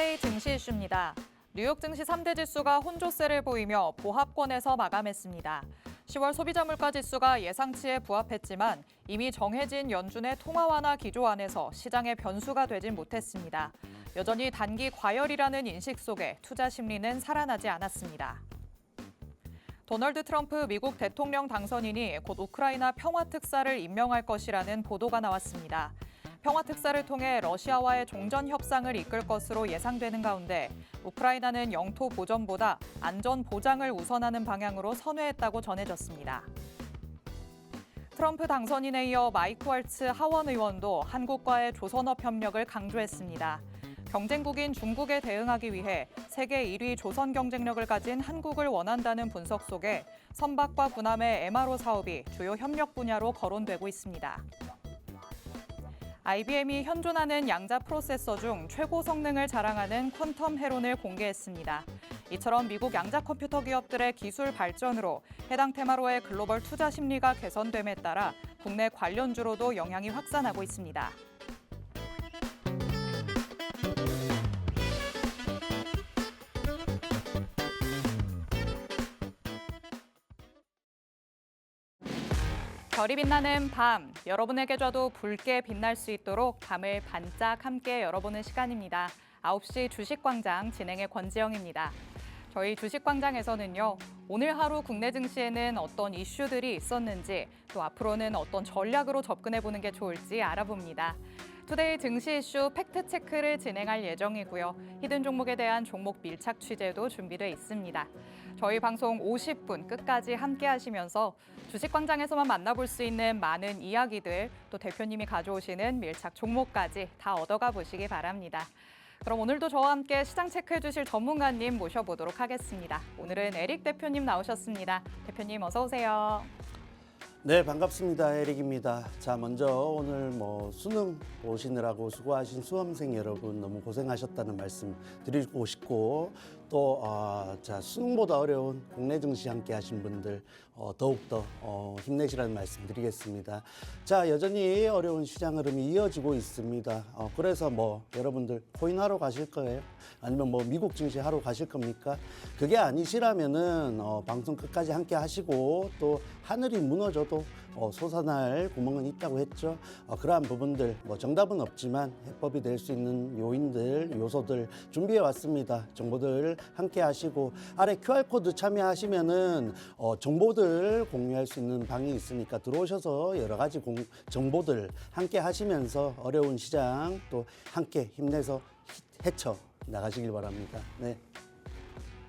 투데이 증시 이슈입니다. 뉴욕 증시 3대 지수가 혼조세를 보이며 보합권에서 마감했습니다. 10월 소비자 물가 지수가 예상치에 부합했지만 이미 정해진 연준의 통화 완화 기조 안에서 시장의 변수가 되진 못했습니다. 여전히 단기 과열이라는 인식 속에 투자 심리는 살아나지 않았습니다. 도널드 트럼프 미국 대통령 당선인이 곧 우크라이나 평화 특사를 임명할 것이라는 보도가 나왔습니다. 평화 특사를 통해 러시아와의 종전 협상을 이끌 것으로 예상되는 가운데 우크라이나는 영토 보전보다 안전 보장을 우선하는 방향으로 선회했다고 전해졌습니다. 트럼프 당선인에 이어 마이크 왈츠 하원 의원도 한국과의 조선업 협력을 강조했습니다. 경쟁국인 중국에 대응하기 위해 세계 1위 조선 경쟁력을 가진 한국을 원한다는 분석 속에 선박과 군함의 MRO 사업이 주요 협력 분야로 거론되고 있습니다. IBM이 현존하는 양자 프로세서 중 최고 성능을 자랑하는 퀀텀 헤론을 공개했습니다. 이처럼 미국 양자 컴퓨터 기업들의 기술 발전으로 해당 테마로의 글로벌 투자 심리가 개선됨에 따라 국내 관련주로도 영향이 확산하고 있습니다. 별이 빛나는 밤, 여러분에게 줘도 붉게 빛날 수 있도록 밤을 반짝 함께 열어보는 시간입니다. 9시 주식광장 진행의 권지영입니다. 저희 주식광장에서는요, 오늘 하루 국내 증시에는 어떤 이슈들이 있었는지, 또 앞으로는 어떤 전략으로 접근해보는 게 좋을지 알아봅니다. 투데이 증시 이슈 팩트체크를 진행할 예정이고요. 히든 종목에 대한 종목 밀착 취재도 준비되어 있습니다. 저희 방송 50분 끝까지 함께 하시면서 주식광장에서만 만나볼 수 있는 많은 이야기들, 또 대표님이 가져오시는 밀착 종목까지 다 얻어가 보시기 바랍니다. 그럼 오늘도 저와 함께 시장 체크해 주실 전문가님 모셔보도록 하겠습니다. 오늘은 에릭 대표님 나오셨습니다. 대표님 어서 오세요. 네, 반갑습니다. 에릭입니다. 자, 먼저 오늘 수능 보시느라고 수고하신 수험생 여러분 너무 고생하셨다는 말씀 드리고 싶고, 또 수능보다 어려운 국내 증시 함께 하신 분들 더욱더 힘내시라는 말씀 드리겠습니다. 자, 여전히 어려운 시장 흐름이 이어지고 있습니다. 그래서 여러분들 코인 하러 가실 거예요? 아니면 미국 증시 하러 가실 겁니까? 그게 아니시라면은 방송 끝까지 함께 하시고, 또 하늘이 무너져도 솟아날 구멍은 있다고 했죠. 그러한 부분들 정답은 없지만 해법이 될 수 있는 요인들, 요소들 준비해 왔습니다. 정보들 함께 하시고, 아래 QR코드 참여하시면은 정보들 공유할 수 있는 방이 있으니까 들어오셔서 여러 가지 정보들 함께 하시면서 어려운 시장 또 함께 힘내서 헤쳐 나가시길 바랍니다.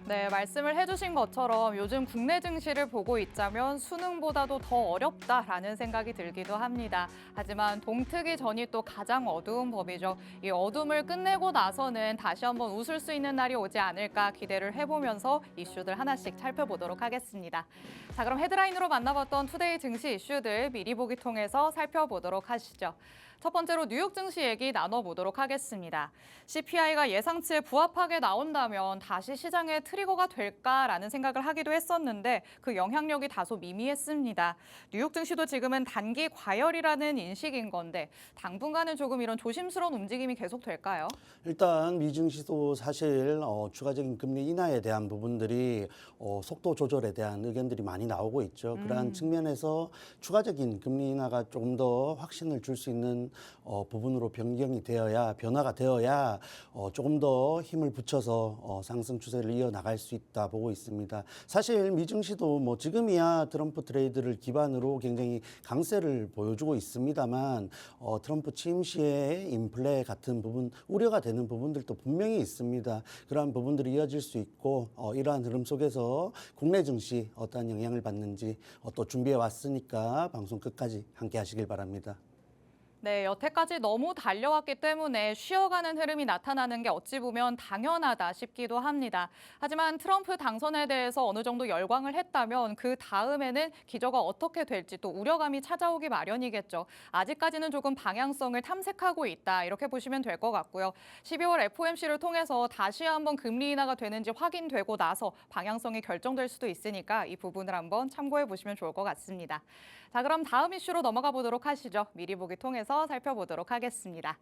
네, 말씀을 해주신 것처럼 요즘 국내 증시를 보고 있자면 수능보다도 더 어렵다라는 생각이 들기도 합니다. 하지만 동트기 전이 또 가장 어두운 법이죠. 이 어둠을 끝내고 나서는 다시 한번 웃을 수 있는 날이 오지 않을까 기대를 해보면서 이슈들 하나씩 살펴보도록 하겠습니다. 자, 그럼 헤드라인으로 만나봤던 투데이 증시 이슈들 미리 보기 통해서 살펴보도록 하시죠. 첫 번째로 뉴욕 증시 얘기 나눠보도록 하겠습니다. CPI가 예상치에 부합하게 나온다면 다시 시장의 트리거가 될까라는 생각을 하기도 했었는데 그 영향력이 다소 미미했습니다. 뉴욕 증시도 지금은 단기 과열이라는 인식인 건데 당분간은 조금 이런 조심스러운 움직임이 계속될까요? 일단 미 증시도 사실 추가적인 금리 인하에 대한 부분들이 속도 조절에 대한 의견들이 많이 나오고 있죠. 그러한 측면에서 추가적인 금리 인하가 조금 더 확신을 줄 수 있는 부분으로 변화가 되어야 조금 더 힘을 붙여서 상승 추세를 이어나갈 수 있다 보고 있습니다. 사실 미 증시도 지금이야 트럼프 트레이드를 기반으로 굉장히 강세를 보여주고 있습니다만 트럼프 취임 시에 인플레 같은 부분, 우려가 되는 부분들도 분명히 있습니다. 그러한 부분들이 이어질 수 있고, 이러한 흐름 속에서 국내 증시 어떠한 영향을 받는지 또 준비해 왔으니까 방송 끝까지 함께 하시길 바랍니다. 네, 여태까지 너무 달려왔기 때문에 쉬어가는 흐름이 나타나는 게 어찌 보면 당연하다 싶기도 합니다. 하지만 트럼프 당선에 대해서 어느 정도 열광을 했다면 그 다음에는 기저가 어떻게 될지 또 우려감이 찾아오기 마련이겠죠. 아직까지는 조금 방향성을 탐색하고 있다, 이렇게 보시면 될 것 같고요. 12월 FOMC를 통해서 다시 한번 금리 인하가 되는지 확인되고 나서 방향성이 결정될 수도 있으니까 이 부분을 한번 참고해 보시면 좋을 것 같습니다. 자, 그럼 다음 이슈로 넘어가 보도록 하시죠. 미리 보기 통해서 통해서 살펴보도록 하겠습니다.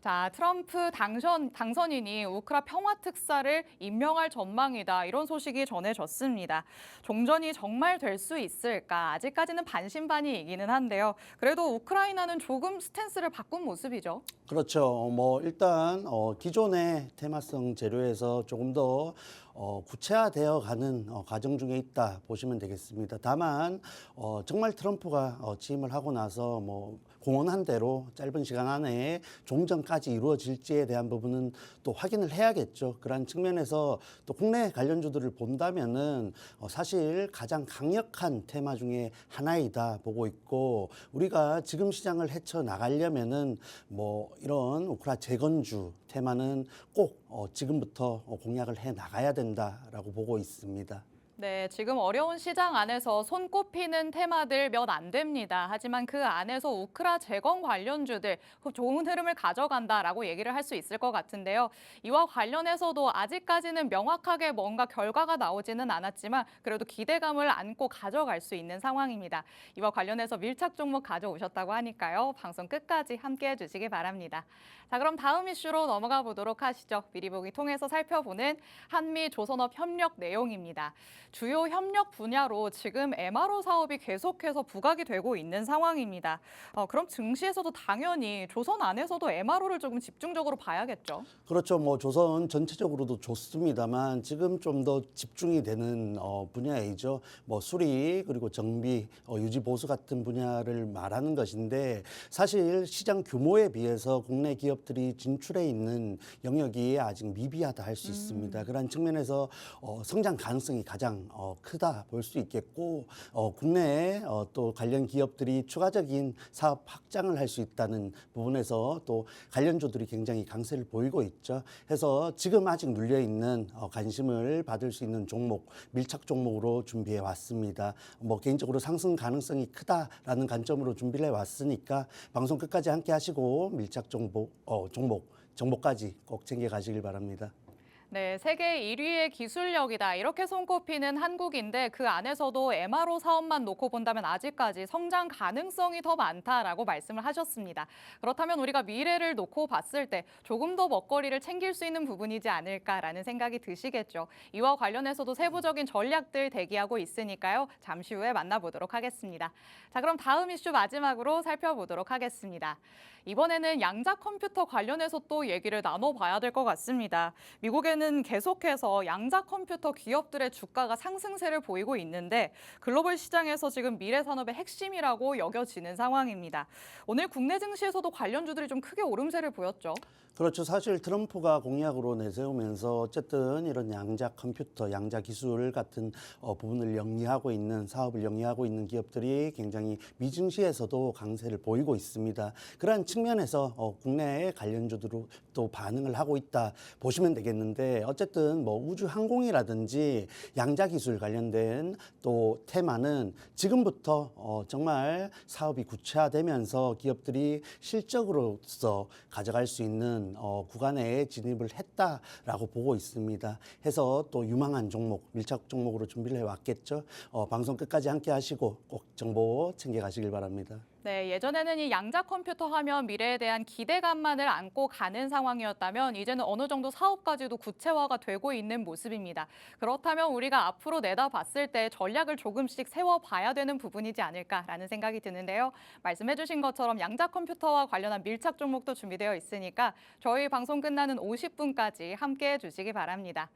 자, 트럼프 당선인이 우크라 평화 특사를 임명할 전망이다. 이런 소식이 전해졌습니다. 종전이 정말 될 수 있을까? 아직까지는 반신반의이기는 한데요. 그래도 우크라이나는 조금 스탠스를 바꾼 모습이죠. 그렇죠. 일단 기존의 테마성 재료에서 조금 더 구체화되어 가는 과정 중에 있다 보시면 되겠습니다. 다만 정말 트럼프가 취임을 하고 나서 공언한 대로 짧은 시간 안에 종전까지 이루어질지에 대한 부분은 또 확인을 해야겠죠. 그런 측면에서 또 국내 관련주들을 본다면은 사실 가장 강력한 테마 중에 하나이다 보고 있고, 우리가 지금 시장을 헤쳐 나가려면은 이런 우크라 재건주 테마는 꼭 지금부터 공략을 해 나가야 된다라고 보고 있습니다. 네, 지금 어려운 시장 안에서 손꼽히는 테마들 몇 안 됩니다. 하지만 그 안에서 우크라 재건 관련주들 좋은 흐름을 가져간다라고 얘기를 할 수 있을 것 같은데요. 이와 관련해서도 아직까지는 명확하게 뭔가 결과가 나오지는 않았지만 그래도 기대감을 안고 가져갈 수 있는 상황입니다. 이와 관련해서 밀착 종목 가져오셨다고 하니까요. 방송 끝까지 함께해 주시기 바랍니다. 자, 그럼 다음 이슈로 넘어가 보도록 하시죠. 미리 보기 통해서 살펴보는 한미 조선업 협력 내용입니다. 주요 협력 분야로 지금 MRO 사업이 계속해서 부각이 되고 있는 상황입니다. 그럼 증시에서도 당연히 조선 안에서도 MRO를 조금 집중적으로 봐야겠죠. 그렇죠. 조선 전체적으로도 좋습니다만 지금 좀 더 집중이 되는 분야이죠. 수리 그리고 정비, 유지 보수 같은 분야를 말하는 것인데, 사실 시장 규모에 비해서 국내 기업들이 진출해 있는 영역이 아직 미비하다 할 수 있습니다. 그런 측면에서 성장 가능성이 가장 크다 볼 수 있겠고, 국내에 또 관련 기업들이 추가적인 사업 확장을 할 수 있다는 부분에서 또 관련주들이 굉장히 강세를 보이고 있죠. 해서 지금 아직 눌려 있는 관심을 받을 수 있는 종목, 밀착 종목으로 준비해 왔습니다. 개인적으로 상승 가능성이 크다라는 관점으로 준비를 해 왔으니까 방송 끝까지 함께 하시고 밀착 정보까지 꼭 챙겨 가시길 바랍니다. 네, 세계 1위의 기술력이다. 이렇게 손꼽히는 한국인데 그 안에서도 MRO 사업만 놓고 본다면 아직까지 성장 가능성이 더 많다라고 말씀을 하셨습니다. 그렇다면 우리가 미래를 놓고 봤을 때 조금 더 먹거리를 챙길 수 있는 부분이지 않을까라는 생각이 드시겠죠. 이와 관련해서도 세부적인 전략들 대기하고 있으니까요. 잠시 후에 만나보도록 하겠습니다. 자, 그럼 다음 이슈 마지막으로 살펴보도록 하겠습니다. 이번에는 양자 컴퓨터 관련해서 또 얘기를 나눠봐야 될 것 같습니다. 미국에는 계속해서 양자 컴퓨터 기업들의 주가가 상승세를 보이고 있는데 글로벌 시장에서 지금 미래 산업의 핵심이라고 여겨지는 상황입니다. 오늘 국내 증시에서도 관련주들이 좀 크게 오름세를 보였죠. 그렇죠. 사실 트럼프가 공약으로 내세우면서 어쨌든 이런 양자 컴퓨터, 양자 기술 같은 부분을 영위하고 있는, 사업을 영위하고 있는 기업들이 굉장히 미증시에서도 강세를 보이고 있습니다. 그러한 측면에서 국내의 관련주들로 또 반응을 하고 있다 보시면 되겠는데, 어쨌든 우주 항공이라든지 양자 기술 관련된 또 테마는 지금부터 정말 사업이 구체화되면서 기업들이 실적으로서 가져갈 수 있는 구간에 진입을 했다라고 보고 있습니다. 해서 또 유망한 종목, 밀착 종목으로 준비를 해왔겠죠. 방송 끝까지 함께 하시고 꼭 정보 챙겨가시길 바랍니다. 네, 예전에는 이 양자 컴퓨터 하면 미래에 대한 기대감만을 안고 가는 상황이었다면 이제는 어느 정도 사업까지도 구체화가 되고 있는 모습입니다. 그렇다면 우리가 앞으로 내다봤을 때 전략을 조금씩 세워봐야 되는 부분이지 않을까라는 생각이 드는데요. 말씀해 주신 것처럼 양자 컴퓨터와 관련한 밀착 종목도 준비되어 있으니까 저희 방송 끝나는 50분까지 함께해 주시기 바랍니다.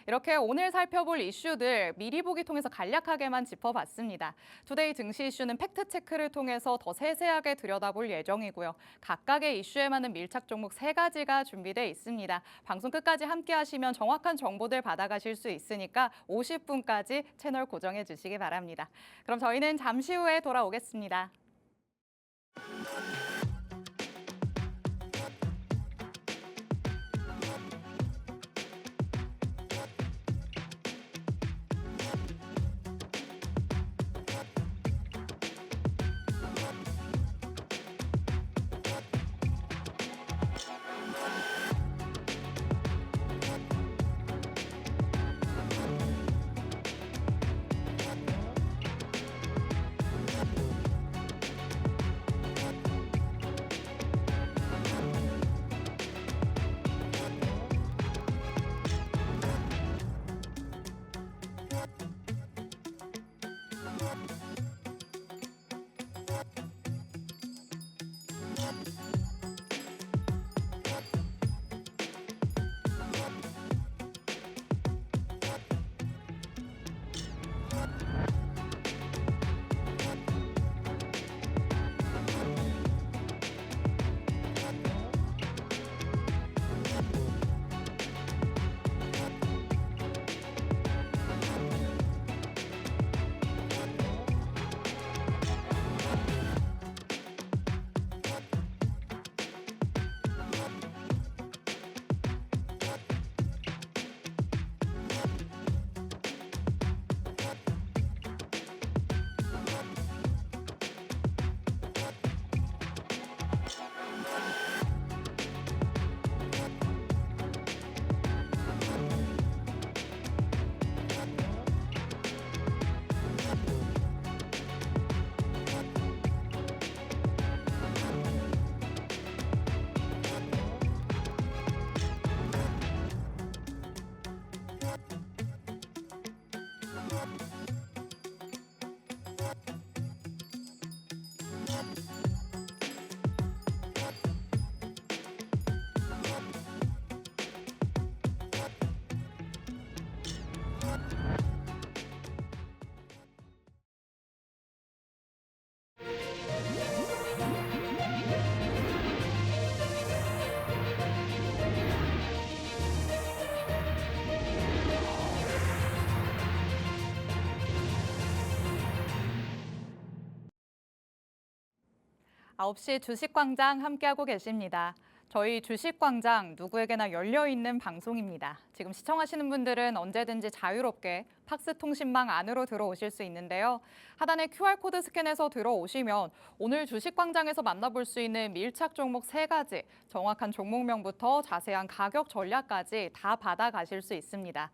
이렇게 오늘 살펴볼 이슈들 미리 보기 통해서 간략하게만 짚어봤습니다. 투데이 증시 이슈는 팩트체크를 통해서 더 세세하게 들여다볼 예정이고요. 각각의 이슈에 맞는 밀착 종목 3가지가 준비돼 있습니다. 방송 끝까지 함께 하시면 정확한 정보들 받아가실 수 있으니까 50분까지 채널 고정해 주시기 바랍니다. 그럼 저희는 잠시 후에 돌아오겠습니다. 아홉 시 주식광장 함께하고 계십니다. 저희 주식광장 누구에게나 열려있는 방송입니다. 지금 시청하시는 분들은 언제든지 자유롭게 팍스통신망 안으로 들어오실 수 있는데요. 하단에 QR코드 스캔해서 들어오시면 오늘 주식광장에서 만나볼 수 있는 밀착 종목 3가지, 정확한 종목명부터 자세한 가격 전략까지 다 받아가실 수 있습니다.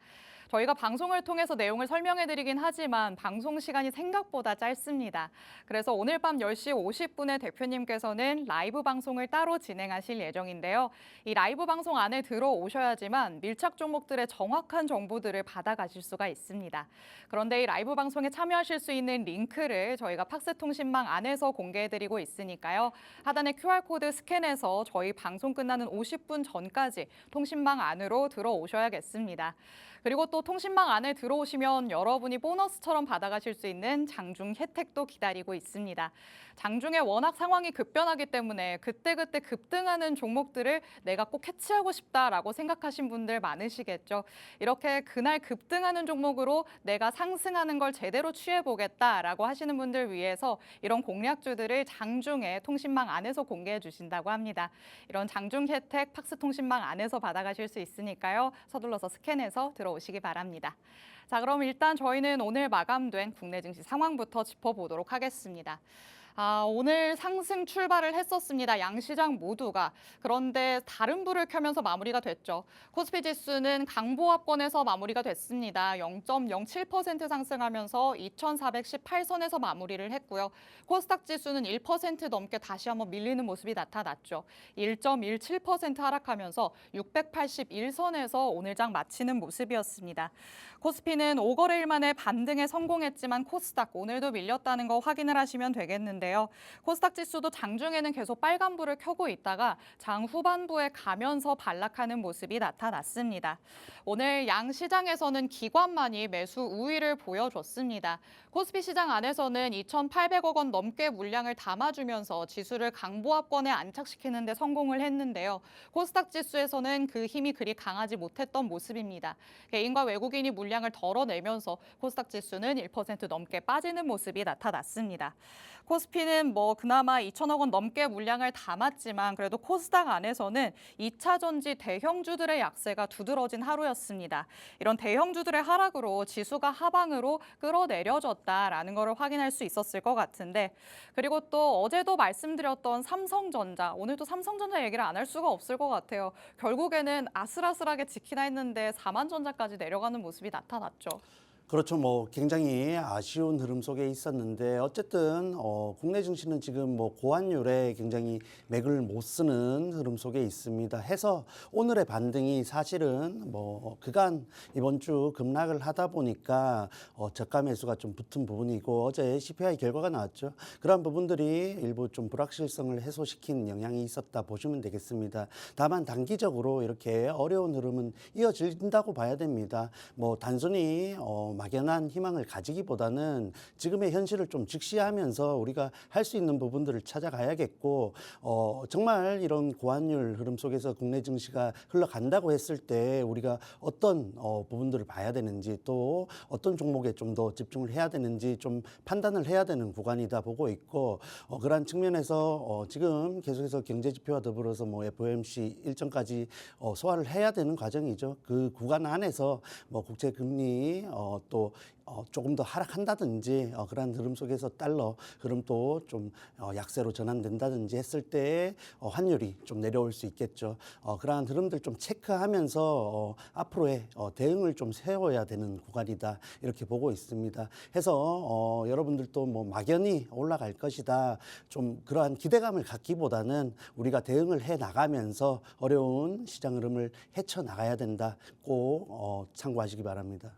저희가 방송을 통해서 내용을 설명해드리긴 하지만 방송 시간이 생각보다 짧습니다. 그래서 오늘 밤 10시 50분에 대표님께서는 라이브 방송을 따로 진행하실 예정인데요. 이 라이브 방송 안에 들어오셔야지만 밀착 종목들의 정확한 정보들을 받아가실 수가 있습니다. 그런데 이 라이브 방송에 참여하실 수 있는 링크를 저희가 팍스통신망 안에서 공개해드리고 있으니까요. 하단에 QR코드 스캔해서 저희 방송 끝나는 50분 전까지 통신망 안으로 들어오셔야겠습니다. 그리고 또 통신망 안에 들어오시면 여러분이 보너스처럼 받아가실 수 있는 장중 혜택도 기다리고 있습니다. 장중에 워낙 상황이 급변하기 때문에 그때그때 급등하는 종목들을 내가 꼭 캐치하고 싶다라고 생각하신 분들 많으시겠죠. 이렇게 그날 급등하는 종목으로 내가 상승하는 걸 제대로 취해보겠다라고 하시는 분들 위해서 이런 공략주들을 장중에 통신망 안에서 공개해 주신다고 합니다. 이런 장중 혜택 팍스통신망 안에서 받아가실 수 있으니까요. 서둘러서 스캔해서 들어오시기 바랍니다. 자, 그럼 일단 저희는 오늘 마감된 국내 증시 상황부터 짚어보도록 하겠습니다. 오늘 상승 출발을 했었습니다. 양시장 모두가. 그런데 다른 불을 켜면서 마무리가 됐죠. 코스피 지수는 강보합권에서 마무리가 됐습니다. 0.07% 상승하면서 2,418선에서 마무리를 했고요. 코스닥 지수는 1% 넘게 다시 한번 밀리는 모습이 나타났죠. 1.17% 하락하면서 681선에서 오늘 장 마치는 모습이었습니다. 코스피는 5거래일 만에 반등에 성공했지만 코스닥 오늘도 밀렸다는 거 확인을 하시면 되겠는데요. 코스닥 지수도 장중에는 계속 빨간불을 켜고 있다가 장 후반부에 가면서 반락하는 모습이 나타났습니다. 오늘 양 시장에서는 기관만이 매수 우위를 보여줬습니다. 코스피 시장 안에서는 2,800억 원 넘게 물량을 담아주면서 지수를 강보합권에 안착시키는 데 성공을 했는데요. 코스닥 지수에서는 그 힘이 그리 강하지 못했던 모습입니다. 개인과 외국인이 물량을 덜어내면서 코스닥 지수는 1% 넘게 빠지는 모습이 나타났습니다. 코스피는 그나마 2천억 원 넘게 물량을 담았지만 그래도 코스닥 안에서는 2차 전지 대형주들의 약세가 두드러진 하루였습니다. 이런 대형주들의 하락으로 지수가 하방으로 끌어내려졌다라는 것을 확인할 수 있었을 것 같은데, 그리고 또 어제도 말씀드렸던 삼성전자, 오늘도 삼성전자 얘기를 안 할 수가 없을 것 같아요. 결국에는 아슬아슬하게 지키나 했는데 4만전자까지 내려가는 모습이 나타났죠. 그렇죠. 굉장히 아쉬운 흐름 속에 있었는데 어쨌든 국내 증시는 지금 고환율에 굉장히 맥을 못 쓰는 흐름 속에 있습니다. 해서 오늘의 반등이 사실은 그간 이번 주 급락을 하다 보니까 저가 매수가 좀 붙은 부분이고 어제 CPI 결과가 나왔죠. 그런 부분들이 일부 좀 불확실성을 해소시킨 영향이 있었다 보시면 되겠습니다. 다만 단기적으로 이렇게 어려운 흐름은 이어진다고 봐야 됩니다. 단순히 막연한 희망을 가지기보다는 지금의 현실을 좀 직시하면서 우리가 할 수 있는 부분들을 찾아가야겠고 정말 이런 고환율 흐름 속에서 국내 증시가 흘러간다고 했을 때 우리가 어떤 부분들을 봐야 되는지 또 어떤 종목에 좀 더 집중을 해야 되는지 좀 판단을 해야 되는 구간이다 보고 있고 그러한 측면에서 지금 계속해서 경제지표와 더불어서 FOMC 일정까지 소화를 해야 되는 과정이죠. 그 구간 안에서 국채금리 또 조금 더 하락한다든지 그러한 흐름 속에서 달러 흐름도 좀 약세로 전환된다든지 했을 때 환율이 좀 내려올 수 있겠죠. 그러한 흐름들 좀 체크하면서 앞으로의 대응을 좀 세워야 되는 구간이다 이렇게 보고 있습니다. 해서 여러분들도 막연히 올라갈 것이다 좀 그러한 기대감을 갖기보다는 우리가 대응을 해 나가면서 어려운 시장 흐름을 헤쳐 나가야 된다. 꼭 참고하시기 바랍니다.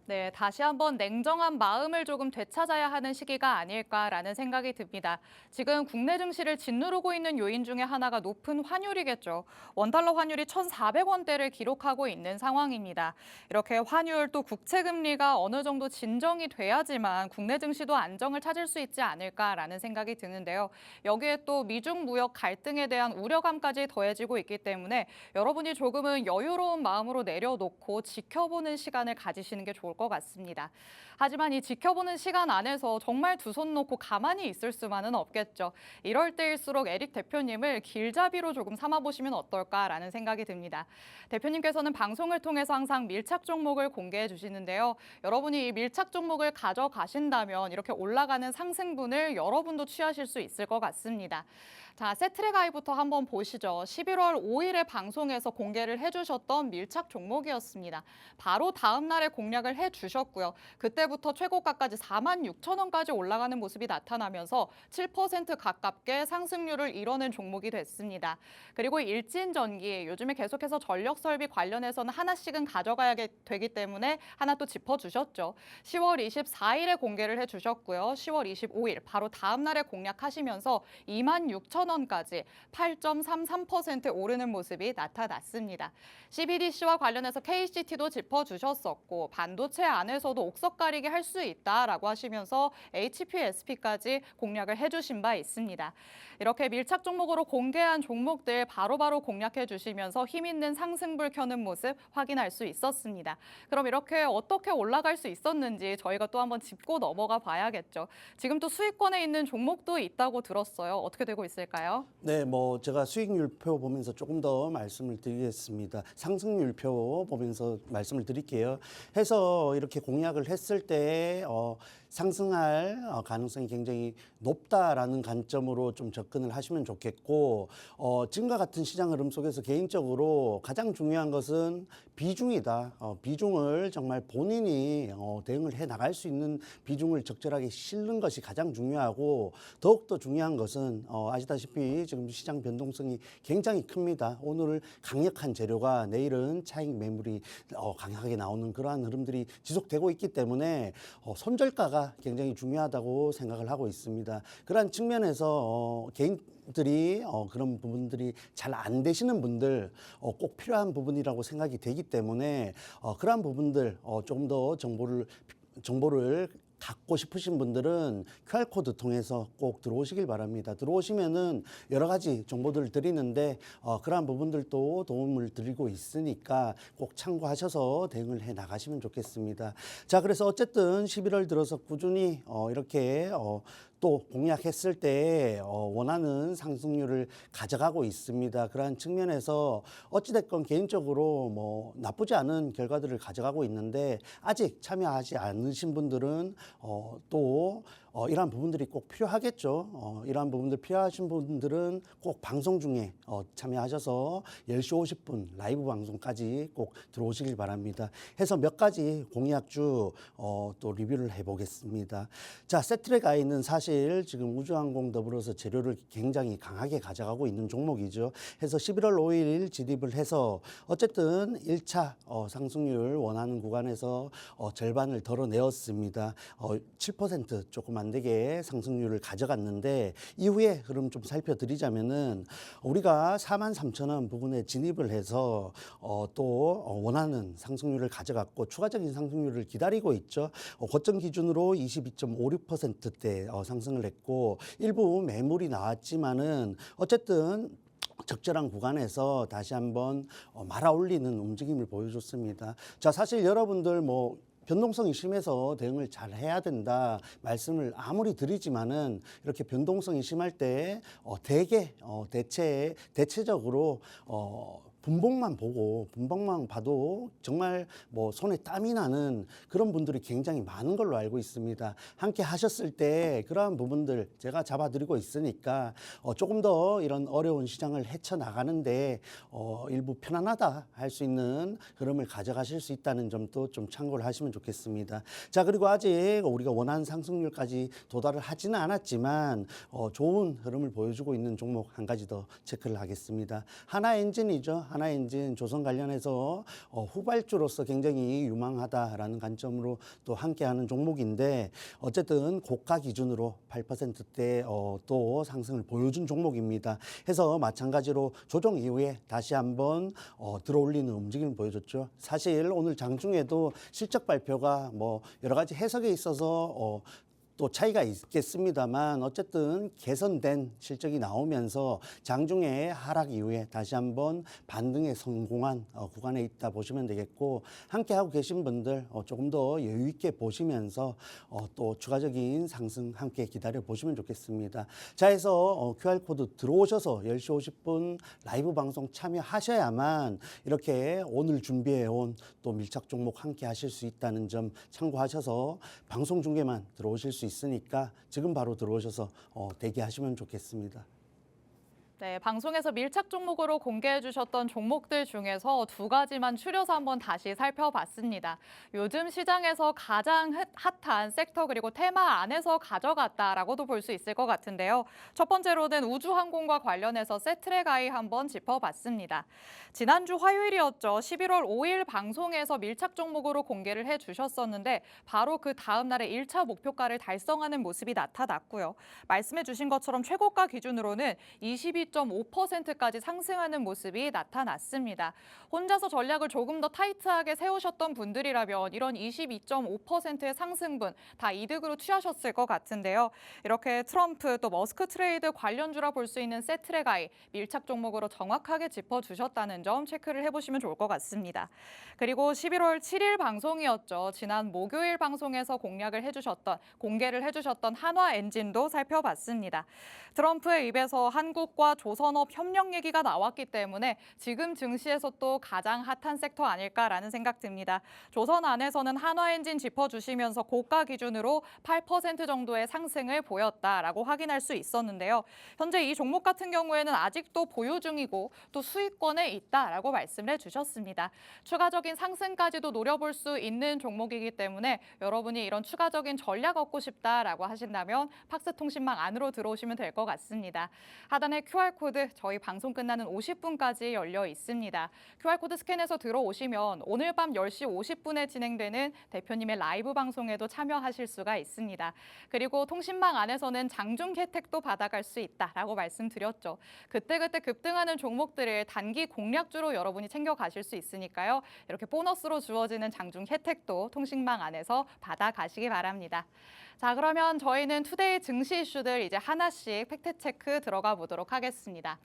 네, 다시 한번 냉정한 마음을 조금 되찾아야 하는 시기가 아닐까라는 생각이 듭니다. 지금 국내 증시를 짓누르고 있는 요인 중에 하나가 높은 환율이겠죠. 원달러 환율이 1,400원대를 기록하고 있는 상황입니다. 이렇게 환율 또 국채 금리가 어느 정도 진정이 돼야지만 국내 증시도 안정을 찾을 수 있지 않을까라는 생각이 드는데요. 여기에 또 미중 무역 갈등에 대한 우려감까지 더해지고 있기 때문에 여러분이 조금은 여유로운 마음으로 내려놓고 지켜보는 시간을 가지시는 게 좋을 것 같습니다. 하지만 이 지켜보는 시간 안에서 정말 두 손 놓고 가만히 있을 수만은 없겠죠. 이럴 때일수록 에릭 대표님을 길잡이로 조금 삼아보시면 어떨까라는 생각이 듭니다. 대표님께서는 방송을 통해서 항상 밀착 종목을 공개해 주시는데요. 여러분이 이 밀착 종목을 가져가신다면 이렇게 올라가는 상승분을 여러분도 취하실 수 있을 것 같습니다. 자, 세트랙 아이부터 한번 보시죠. 11월 5일에 방송에서 공개를 해주셨던 밀착 종목이었습니다. 바로 다음 날에 공략을 해주셨고요. 그때부터 최고가까지 46,000원까지 올라가는 모습이 나타나면서 7% 가깝게 상승률을 이뤄낸 종목이 됐습니다. 그리고 일진전기, 요즘에 계속해서 전력설비 관련해서는 하나씩은 가져가야 되기 때문에 하나 또 짚어주셨죠. 10월 24일에 공개를 해주셨고요. 10월 25일 바로 다음 날에 공략하시면서 26,000원까지 8.33% 오르는 모습이 나타났습니다. CBDC와 관련해서 KCT도 짚어주셨었고 반도체 안에서도 옥석 가리기 할 수 있다라고 하시면서 HPSP까지 공략을 해주신 바 있습니다. 이렇게 밀착 종목으로 공개한 종목들 바로바로 공략해 주시면서 힘 있는 상승불 켜는 모습 확인할 수 있었습니다. 그럼 이렇게 어떻게 올라갈 수 있었는지 저희가 또 한번 짚고 넘어가 봐야겠죠. 지금 또 수익권에 있는 종목도 있다고 들었어요. 어떻게 되고 있을까요? 네, 뭐 제가 수익률표 보면서 조금 더 말씀을 드리겠습니다. 상승률표 보면서 말씀을 드릴게요. 해서 이렇게 공략을 했을 때 상승할 가능성이 굉장히 높다라는 관점으로 좀 접근을 하시면 좋겠고, 지금과 같은 시장 흐름 속에서 개인적으로 가장 중요한 것은 비중이다. 비중을 정말 본인이 대응을 해 나갈 수 있는 비중을 적절하게 실는 것이 가장 중요하고, 더욱더 중요한 것은 아시다시피 지금 시장 변동성이 굉장히 큽니다. 오늘 강력한 재료가 내일은 차익 매물이 강하게 나오는 그러한 흐름들이 지속되고 있기 때문에 손절가가 굉장히 중요하다고 생각을 하고 있습니다. 그러한 측면에서 개인들이 그런 부분들이 잘 안 되시는 분들 꼭 필요한 부분이라고 생각이 되기 때문에 그러한 부분들 조금 더 정보를 갖고 싶으신 분들은 QR코드 통해서 꼭 들어오시길 바랍니다. 들어오시면은 여러 가지 정보들을 드리는데 그러한 부분들도 도움을 드리고 있으니까 꼭 참고하셔서 대응을 해 나가시면 좋겠습니다. 자, 그래서 어쨌든 11월 들어서 꾸준히 이렇게 또 공략했을 때 원하는 상승률을 가져가고 있습니다. 그러한 측면에서 어찌됐건 개인적으로 뭐 나쁘지 않은 결과들을 가져가고 있는데 아직 참여하지 않으신 분들은 또 이러한 부분들이 꼭 필요하겠죠. 이러한 부분들 필요하신 분들은 꼭 방송 중에 참여하셔서 10시 50분 라이브 방송까지 꼭 들어오시길 바랍니다. 해서 몇 가지 공약주 또 리뷰를 해보겠습니다. 자, 세트랙 아이는 사실 지금 우주항공 더불어서 재료를 굉장히 강하게 가져가고 있는 종목이죠. 해서 11월 5일 진입을 해서 어쨌든 1차 상승률 원하는 구간에서 절반을 덜어내었습니다. 7% 조금 안 되게 상승률을 가져갔는데 이후에 흐름 좀 살펴드리자면은 우리가 43,000원 부분에 진입을 해서 또 원하는 상승률을 가져갔고 추가적인 상승률을 기다리고 있죠. 고점 기준으로 22.56%대 상승을 했고 일부 매물이 나왔지만은 어쨌든 적절한 구간에서 다시 한번 말아 올리는 움직임을 보여줬습니다. 자, 사실 여러분들 뭐 변동성이 심해서 대응을 잘 해야 된다 말씀을 아무리 드리지만은 이렇게 변동성이 심할 때 대체적으로 분봉만 봐도 정말 뭐 손에 땀이 나는 그런 분들이 굉장히 많은 걸로 알고 있습니다. 함께 하셨을 때 그러한 부분들 제가 잡아드리고 있으니까 조금 더 이런 어려운 시장을 헤쳐나가는데 일부 편안하다 할 수 있는 흐름을 가져가실 수 있다는 점도 좀 참고를 하시면 좋겠습니다. 자, 그리고 아직 우리가 원하는 상승률까지 도달을 하지는 않았지만 좋은 흐름을 보여주고 있는 종목 한 가지 더 체크를 하겠습니다. 하나엔진이죠. 하나엔진, 조선 관련해서 후발주로서 굉장히 유망하다라는 관점으로 또 함께하는 종목인데 어쨌든 고가 기준으로 8%대 또 상승을 보여준 종목입니다. 해서 마찬가지로 조정 이후에 다시 한번 들어올리는 움직임을 보여줬죠. 사실 오늘 장중에도 실적 발표가 뭐 여러 가지 해석에 있어서 또 차이가 있겠습니다만 어쨌든 개선된 실적이 나오면서 장중에 하락 이후에 다시 한번 반등에 성공한 구간에 있다 보시면 되겠고 함께 하고 계신 분들 조금 더 여유 있게 보시면서 또 추가적인 상승 함께 기다려 보시면 좋겠습니다. 자, 해서 QR코드 들어오셔서 10시 50분 라이브 방송 참여하셔야만 이렇게 오늘 준비해 온 또 밀착 종목 함께 하실 수 있다는 점 참고하셔서 방송 중계만 들어오실 수 있으니까 지금 바로 들어오셔서 대기하시면 좋겠습니다. 네, 방송에서 밀착 종목으로 공개해 주셨던 종목들 중에서 두 가지만 추려서 한번 다시 살펴봤습니다. 요즘 시장에서 가장 핫한 섹터 그리고 테마 안에서 가져갔다라고도 볼 수 있을 것 같은데요. 첫 번째로는 우주항공과 관련해서 세트랙아이 한번 짚어봤습니다. 지난주 화요일이었죠. 11월 5일 방송에서 밀착 종목으로 공개를 해주셨었는데 바로 그 다음 날에 1차 목표가를 달성하는 모습이 나타났고요. 말씀해 주신 것처럼 최고가 기준으로는 22.5%까지 상승하는 모습이 나타났습니다. 혼자서 전략을 조금 더 타이트하게 세우셨던 분들이라면 이런 22.5%의 상승분 다 이득으로 취하셨을 것 같은데요. 이렇게 트럼프 또 머스크 트레이드 관련주라 볼 수 있는 세트랙아이 밀착 종목으로 정확하게 짚어주셨다는 점 체크를 해보시면 좋을 것 같습니다. 그리고 11월 7일 방송이었죠. 지난 목요일 방송에서 공개를 해주셨던 한화엔진도 살펴봤습니다. 트럼프의 입에서 한국과 조선업 협력 얘기가 나왔기 때문에 지금 증시에서 또 가장 핫한 섹터 아닐까라는 생각 듭니다. 조선 안에서는 한화엔진 짚어주시면서 고가 기준으로 8% 정도의 상승을 보였다라고 확인할 수 있었는데요. 현재 이 종목 같은 경우에는 아직도 보유 중이고 또 수익권에 있다라고 말씀을 해주셨습니다. 추가적인 상승까지도 노려볼 수 있는 종목이기 때문에 여러분이 이런 추가적인 전략 얻고 싶다라고 하신다면 팍스통신망 안으로 들어오시면 될 것 같습니다. 하단에 QR코드 저희 방송 끝나는 50분까지 열려 있습니다. QR코드 스캔해서 들어오시면 오늘 밤 10시 50분에 진행되는 대표님의 라이브 방송에도 참여하실 수가 있습니다. 그리고 통신망 안에서는 장중 혜택도 받아갈 수 있다라고 말씀드렸죠. 그때그때 급등하는 종목들을 단기 공략주로 여러분이 챙겨가실 수 있으니까요. 이렇게 보너스로 주어지는 장중 혜택도 통신망 안에서 받아가시기 바랍니다. 자, 그러면 저희는 투데이 증시 이슈들 이제 하나씩 팩트체크 들어가 보도록 하겠습니다.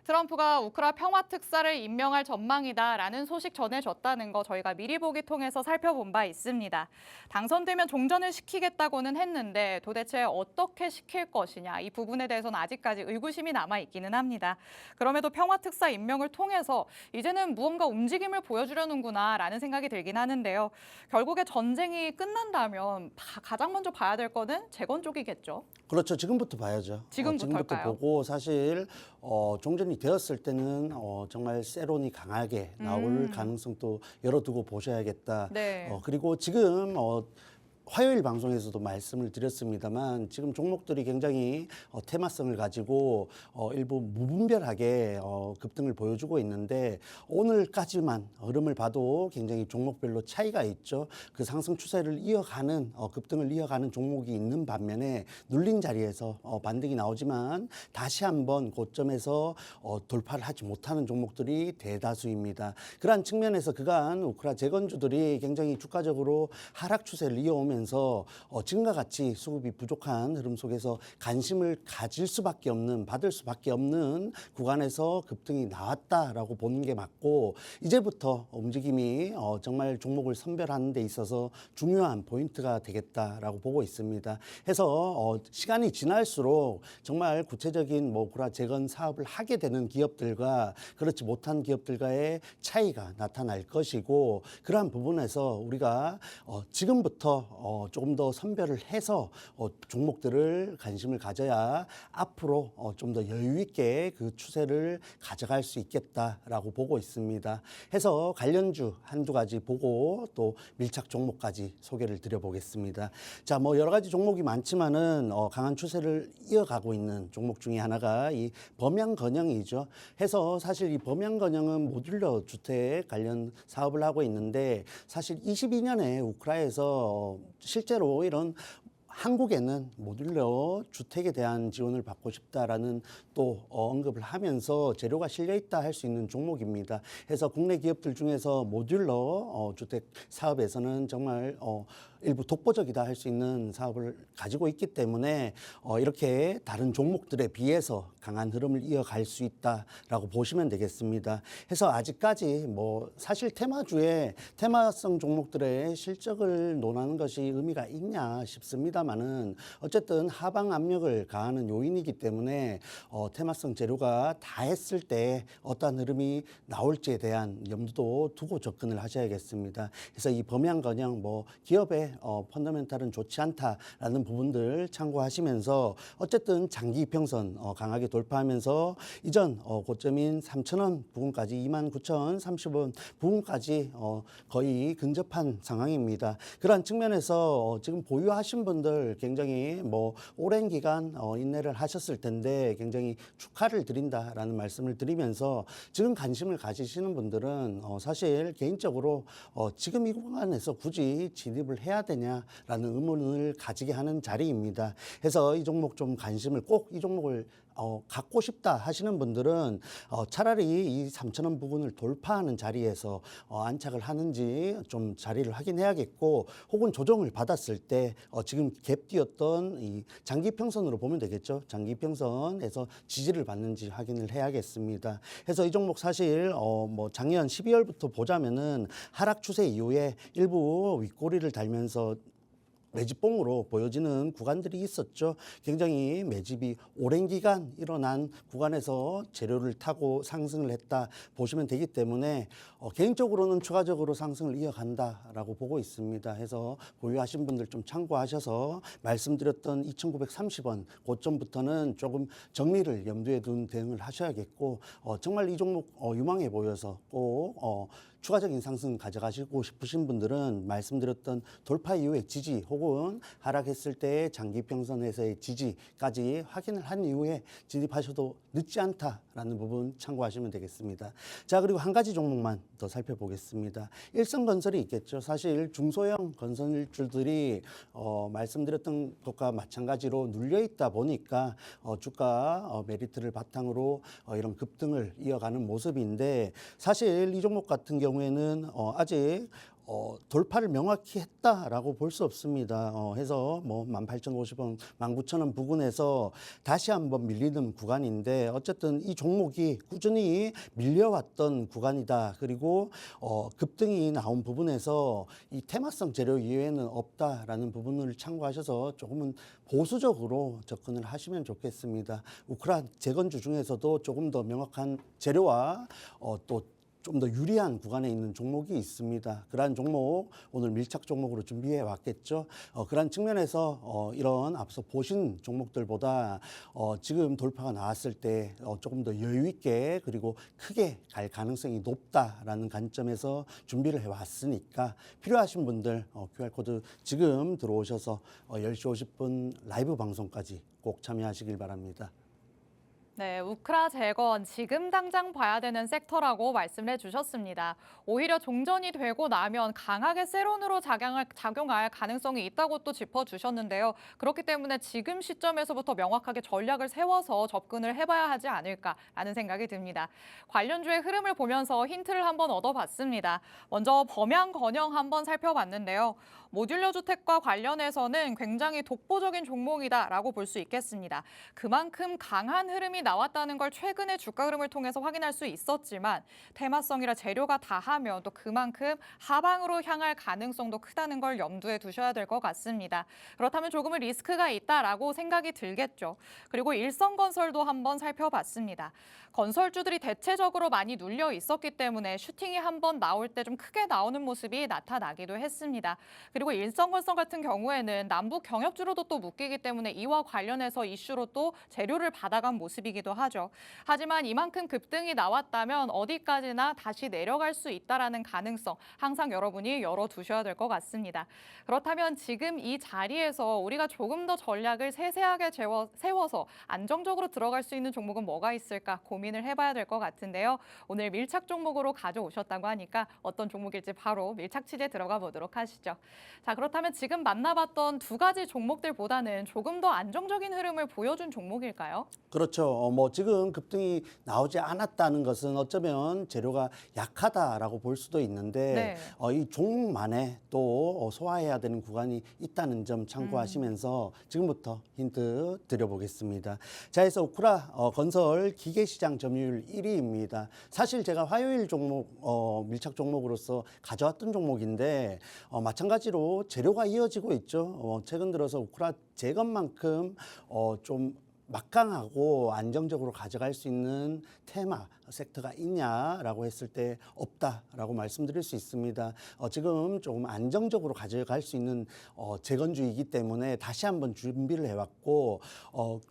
트럼프가 우크라 평화 특사를 임명할 전망이다라는 소식 전해졌다는 거 저희가 미리 보기 통해서 살펴본 바 있습니다. 당선되면 종전을 시키겠다고는 했는데 도대체 어떻게 시킬 것이냐 이 부분에 대해서는 아직까지 의구심이 남아 있기는 합니다. 그럼에도 평화 특사 임명을 통해서 이제는 무언가 움직임을 보여주려는구나라는 생각이 들긴 하는데요. 결국에 전쟁이 끝난다면 가장 먼저 봐야 될 거는 재건 쪽이겠죠. 그렇죠. 지금부터 봐야죠. 지금부터 보고 사실 종전이 되었을 때는 정말 세론이 강하게 나올 가능성도 열어두고 보셔야겠다. 네. 그리고 지금 화요일 방송에서도 말씀을 드렸습니다만 지금 종목들이 굉장히 테마성을 가지고 일부 무분별하게 급등을 보여주고 있는데 오늘까지만 흐름을 봐도 굉장히 종목별로 차이가 있죠. 그 상승 추세를 이어가는 급등을 이어가는 종목이 있는 반면에 눌린 자리에서 반등이 나오지만 다시 한번 고점에서 돌파를 하지 못하는 종목들이 대다수입니다. 그러한 측면에서 그간 우크라 재건주들이 굉장히 주가적으로 하락 추세를 이어오면 지금과 같이 수급이 부족한 흐름 속에서 관심을 가질 수밖에 없는 받을 수밖에 없는 구간에서 급등이 나왔다라고 보는 게 맞고 이제부터 움직임이 정말 종목을 선별하는 데 있어서 중요한 포인트가 되겠다라고 보고 있습니다. 해서 시간이 지날수록 정말 구체적인 우크라 재건 사업을 하게 되는 기업들과 그렇지 못한 기업들과의 차이가 나타날 것이고 그러한 부분에서 우리가 지금부터 조금 더 선별을 해서 종목들을 관심을 가져야 앞으로 좀 더 여유 있게 그 추세를 가져갈 수 있겠다라고 보고 있습니다. 해서 관련주 한두 가지 보고 또 밀착 종목까지 소개를 드려보겠습니다. 자, 뭐 여러 가지 종목이 많지만은 강한 추세를 이어가고 있는 종목 중에 하나가 이 범양건영이죠. 해서 사실 이 범양건영은 모듈러 주택 관련 사업을 하고 있는데 사실 22년에 우크라에서 실제로 이런 한국에는 모듈러 주택에 대한 지원을 받고 싶다라는 또 언급을 하면서 재료가 실려 있다 할 수 있는 종목입니다. 해서 국내 기업들 중에서 모듈러 주택 사업에서는 정말 일부 독보적이다 할 수 있는 사업을 가지고 있기 때문에 이렇게 다른 종목들에 비해서 강한 흐름을 이어갈 수 있다라고 보시면 되겠습니다. 해서 아직까지 뭐 사실 테마주에 테마성 종목들의 실적을 논하는 것이 의미가 있냐 싶습니다만은 어쨌든 하방 압력을 가하는 요인이기 때문에 테마성 재료가 다 했을 때 어떤 흐름이 나올지에 대한 염두도 두고 접근을 하셔야겠습니다. 그래서 이 범양건영 뭐 기업의 펀더멘탈은 좋지 않다라는 부분들 참고하시면서 어쨌든 장기 이평선 강하게 돌파하면서 이전 고점인 3,000원 부근까지 29,030원 부근까지 거의 근접한 상황입니다. 그러한 측면에서 지금 보유하신 분들 굉장히 뭐 오랜 기간 인내를 하셨을 텐데 굉장히 축하를 드린다라는 말씀을 드리면서 지금 관심을 가지시는 분들은 사실 개인적으로 지금 이 구간에서 굳이 진입을 해야 되냐라는 의문을 가지게 하는 자리입니다. 해서 이 종목 좀 관심을 꼭 이 종목을 갖고 싶다 하시는 분들은 차라리 이 3,000원 부근을 돌파하는 자리에서 안착을 하는지 좀 자리를 확인해야겠고 혹은 조정을 받았을 때 지금 갭 뛰었던 이 장기 평선으로 보면 되겠죠. 장기 평선에서 지지를 받는지 확인을 해야겠습니다. 해서 이 종목 사실 뭐 작년 12월부터 보자면은 하락 추세 이후에 일부 윗꼬리를 달면서 매집봉으로 보여지는 구간들이 있었죠. 굉장히 매집이 오랜 기간 일어난 구간에서 재료를 타고 상승을 했다 보시면 되기 때문에 개인적으로는 추가적으로 상승을 이어간다라고 보고 있습니다. 해서 보유하신 분들 좀 참고하셔서 말씀드렸던 2,930원 고점부터는 조금 정리를 염두에 둔 대응을 하셔야겠고 정말 이 종목 유망해 보여서 꼭 추가적인 상승 가져가시고 싶으신 분들은 말씀드렸던 돌파 이후의 지지 혹은 하락했을 때 장기 평선에서의 지지까지 확인을 한 이후에 진입하셔도 늦지 않다라는 부분 참고하시면 되겠습니다. 자, 그리고 한 가지 종목만 더 살펴보겠습니다. 일성건설이 있겠죠. 사실 중소형 건설주들이 말씀드렸던 것과 마찬가지로 눌려 있다 보니까 주가 메리트를 바탕으로 이런 급등을 이어가는 모습인데 사실 이 종목 같은 경우에는 아직 돌파를 명확히 했다라고 볼 수 없습니다. 해서 뭐 18,050원, 19,000원 부근에서 다시 한번 밀리는 구간인데 어쨌든 이 종목이 꾸준히 밀려왔던 구간이다. 그리고 급등이 나온 부분에서 이 테마성 재료 이외에는 없다라는 부분을 참고하셔서 조금은 보수적으로 접근을 하시면 좋겠습니다. 우크라 재건주 중에서도 조금 더 명확한 재료와 또 좀 더 유리한 구간에 있는 종목이 있습니다. 그러한 종목 오늘 밀착 종목으로 준비해 왔겠죠. 그러한 측면에서 이런 앞서 보신 종목들보다 지금 돌파가 나왔을 때 조금 더 여유 있게 그리고 크게 갈 가능성이 높다라는 관점에서 준비를 해왔으니까 필요하신 분들 QR코드 지금 들어오셔서 10시 50분 라이브 방송까지 꼭 참여하시길 바랍니다. 네, 우크라 재건 지금 당장 봐야 되는 섹터라고 말씀해 주셨습니다. 오히려 종전이 되고 나면 강하게 세론으로 작용할 가능성이 있다고 또 짚어주셨는데요. 그렇기 때문에 지금 시점에서부터 명확하게 전략을 세워서 접근을 해봐야 하지 않을까라는 생각이 듭니다. 관련주의 흐름을 보면서 힌트를 한번 얻어봤습니다. 먼저 범양건영 한번 살펴봤는데요. 모듈러 주택과 관련해서는 굉장히 독보적인 종목이다라고 볼 수 있겠습니다. 그만큼 강한 흐름이 나왔다는 걸 최근의 주가 흐름을 통해서 확인할 수 있었지만 테마성이라 재료가 다하면 또 그만큼 하방으로 향할 가능성도 크다는 걸 염두에 두셔야 될 것 같습니다. 그렇다면 조금은 리스크가 있다라고 생각이 들겠죠. 그리고 일성건설도 한번 살펴봤습니다. 건설주들이 대체적으로 많이 눌려 있었기 때문에 슈팅이 한번 나올 때 좀 크게 나오는 모습이 나타나기도 했습니다. 그리고 일성건설 같은 경우에는 남북 경협주로도 또 묶이기 때문에 이와 관련해서 이슈로 또 재료를 받아간 모습이기도 하죠. 하지만 이만큼 급등이 나왔다면 어디까지나 다시 내려갈 수 있다라는 가능성 항상 여러분이 열어두셔야 될 것 같습니다. 그렇다면 지금 이 자리에서 우리가 조금 더 전략을 세세하게 세워서 안정적으로 들어갈 수 있는 종목은 뭐가 있을까 고민을 해봐야 될 것 같은데요. 오늘 밀착 종목으로 가져오셨다고 하니까 어떤 종목일지 바로 밀착 취재 들어가 보도록 하시죠. 자, 그렇다면 지금 만나봤던 두 가지 종목들보다는 조금 더 안정적인 흐름을 보여준 종목일까요? 그렇죠. 뭐 지금 급등이 나오지 않았다는 것은 어쩌면 재료가 약하다라고 볼 수도 있는데 네. 이 종목만에 또 소화해야 되는 구간이 있다는 점 참고하시면서 지금부터 힌트 드려보겠습니다. 자, 해서 오크라 건설 기계시장 점유율 1위입니다. 사실 제가 화요일 종목 밀착 종목으로서 가져왔던 종목인데 마찬가지로 재료가 이어지고 있죠. 최근 들어서 오크라 재건만큼 좀 막강하고 안정적으로 가져갈 수 있는 테마 섹터가 있냐라고 했을 때 없다라고 말씀드릴 수 있습니다. 지금 조금 안정적으로 가져갈 수 있는 재건주이기 때문에 다시 한번 준비를 해왔고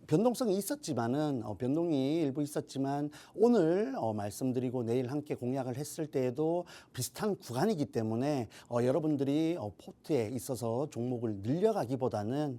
변동성이 있었지만은 변동이 일부 있었지만 오늘 말씀드리고 내일 함께 공약을 했을 때에도 비슷한 구간이기 때문에 여러분들이 포트에 있어서 종목을 늘려가기보다는